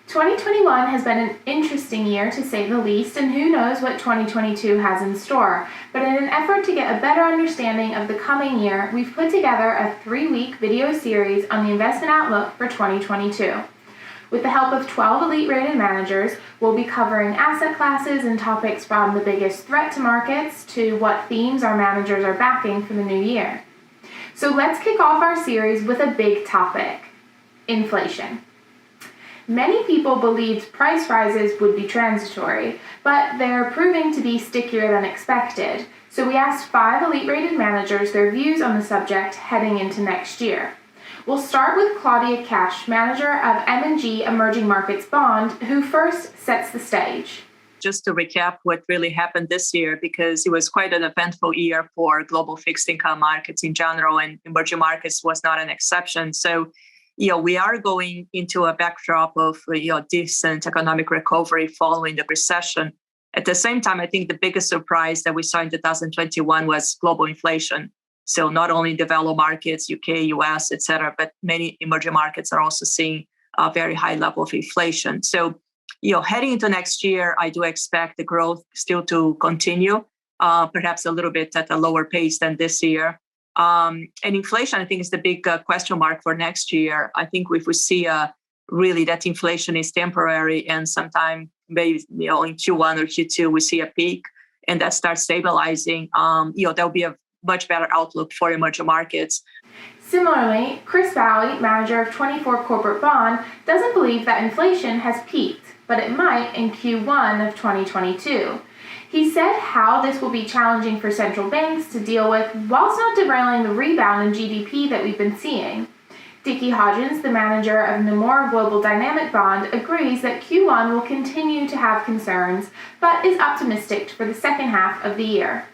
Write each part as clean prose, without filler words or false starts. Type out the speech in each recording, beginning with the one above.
2021 has been an interesting year to say the least, and who knows what 2022 has in store. But in an effort to get a better understanding of the coming year, we've put together a 3-week video series on the investment outlook for 2022. With the help of 12 elite-rated managers, we'll be covering asset classes and topics from the biggest threat to markets to what themes our managers are backing for the new year. So let's kick off our series with a big topic: inflation. Many people believed price rises would be transitory, but they're proving to be stickier than expected. So we asked 5 elite-rated managers their views on the subject heading into next year. We'll start with Claudia Cash, manager of M&G Emerging Markets Bond, who first sets the stage. Just to recap what really happened this year, because it was quite an eventful year for global fixed income markets in general, and emerging markets was not an exception. So we are going into a backdrop of decent economic recovery following the recession. At the same time, I think the biggest surprise that we saw in 2021 was global inflation. So not only developed markets, UK, US, et cetera, but many emerging markets are also seeing a very high level of inflation. So, heading into next year, I do expect the growth still to continue, perhaps a little bit at a lower pace than this year. And inflation, I think, is the big question mark for next year. I think if we see really that inflation is temporary, and sometime maybe in Q1 or Q2 we see a peak and that starts stabilizing, there'll be a much better outlook for emerging markets. Similarly, Chris Valley, manager of 24 Corporate Bond, doesn't believe that inflation has peaked, but it might in Q1 of 2022. He said how this will be challenging for central banks to deal with, whilst not derailing the rebound in GDP that we've been seeing. Dickie Hodgins, the manager of Nomura Global Dynamic Bond, agrees that Q1 will continue to have concerns, but is optimistic for the second half of the year.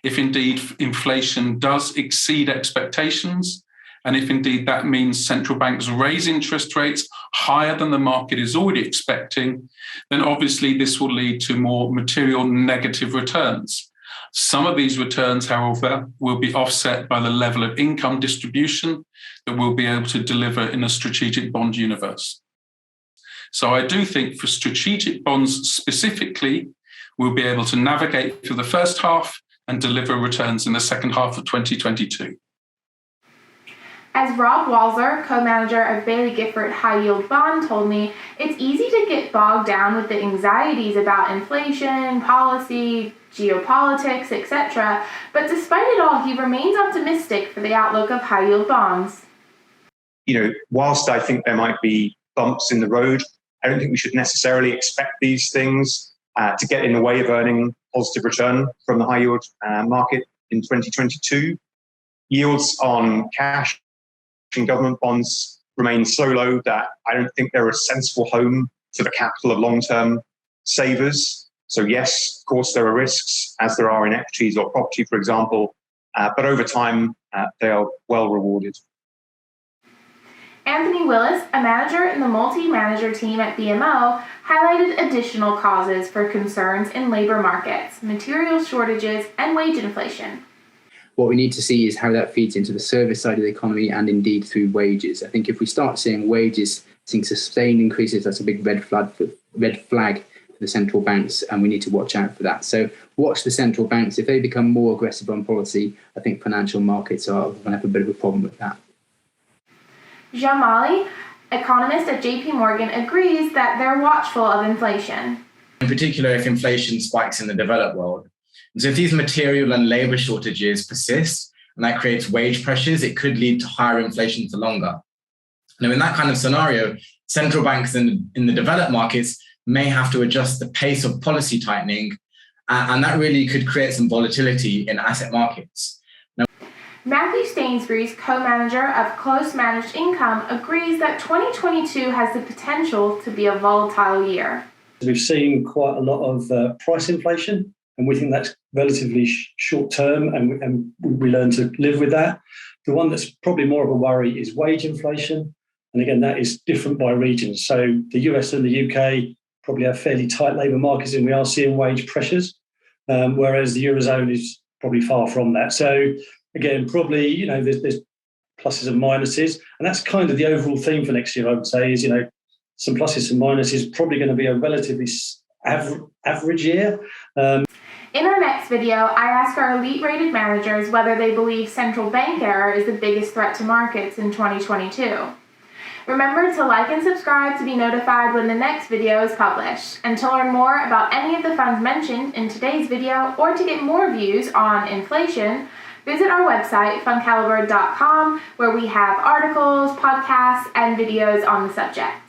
If indeed inflation does exceed expectations, and if indeed that means central banks raise interest rates higher than the market is already expecting, then obviously this will lead to more material negative returns. Some of these returns, however, will be offset by the level of income distribution that we'll be able to deliver in a strategic bond universe. So I do think for strategic bonds specifically, we'll be able to navigate through the first half and deliver returns in the second half of 2022. As Rob Walzer, co-manager of Bailey Gifford High Yield Bond, told me, it's easy to get bogged down with the anxieties about inflation, policy, geopolitics, etc. But despite it all, he remains optimistic for the outlook of high yield bonds. Whilst I think there might be bumps in the road, I don't think we should necessarily expect these things to get in the way of earning positive return from the high yield market in 2022. Yields on cash and government bonds remain so low that I don't think they're a sensible home for the capital of long-term savers. So yes, of course, there are risks, as there are in equities or property, for example, but over time, they are well rewarded. Anthony Willis, a manager in the multi-manager team at BMO, highlighted additional causes for concerns in labor markets, material shortages, and wage inflation. What we need to see is how that feeds into the service side of the economy and indeed through wages. I think if we start seeing wages seeing sustained increases, that's a big red flag for the central banks, and we need to watch out for that. So watch the central banks. If they become more aggressive on policy, I think financial markets are going to have a bit of a problem with that. Jean Mali, economist at JP Morgan, agrees that they're watchful of inflation. In particular, if inflation spikes in the developed world. And so if these material and labor shortages persist, and that creates wage pressures, it could lead to higher inflation for longer. Now, in that kind of scenario, central banks in the developed markets may have to adjust the pace of policy tightening, and that really could create some volatility in asset markets. Matthew Stainsbury's co-manager of Close Managed Income agrees that 2022 has the potential to be a volatile year. We've seen quite a lot of price inflation, and we think that's relatively short term, and we learn to live with that. The one that's probably more of a worry is wage inflation. And again, that is different by region. So the US and the UK probably have fairly tight labour markets, and we are seeing wage pressures, whereas the Eurozone is probably far from that. So again, probably, there's pluses and minuses. And that's kind of the overall theme for next year, I would say, is, some pluses, some minuses. Probably going to be a relatively average year. In our next video, I ask our elite rated managers whether they believe central bank error is the biggest threat to markets in 2022. Remember to like and subscribe to be notified when the next video is published. And to learn more about any of the funds mentioned in today's video or to get more views on inflation, visit our website, fundcaliber.com, where we have articles, podcasts, and videos on the subject.